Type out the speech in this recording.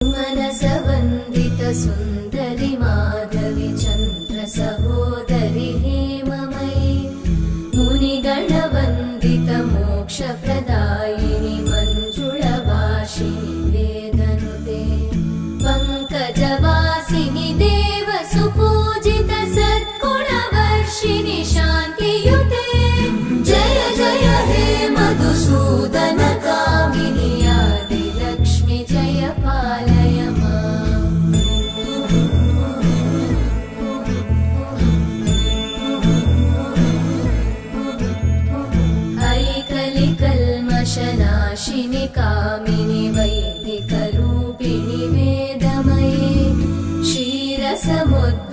मनसवन्दित सुन्दरि माधवि चन्द्र सहोदरि हेममयि मुनिगणवन्दित मोक्षप्रदायिनि मञ्जुळभाषिणि वेदनुते पङ्कजवासिनि देवसुपूजित सद्गुणवर्षिणि शान्तियुते जय जय हे मधुसूदन कामिनि आदिलक्ष्मि जय पालय माम्। ऐकलिकल्मषनाशिनि कामिनि वैदिकरूपिणि वेदमये क्षीरसमुद्र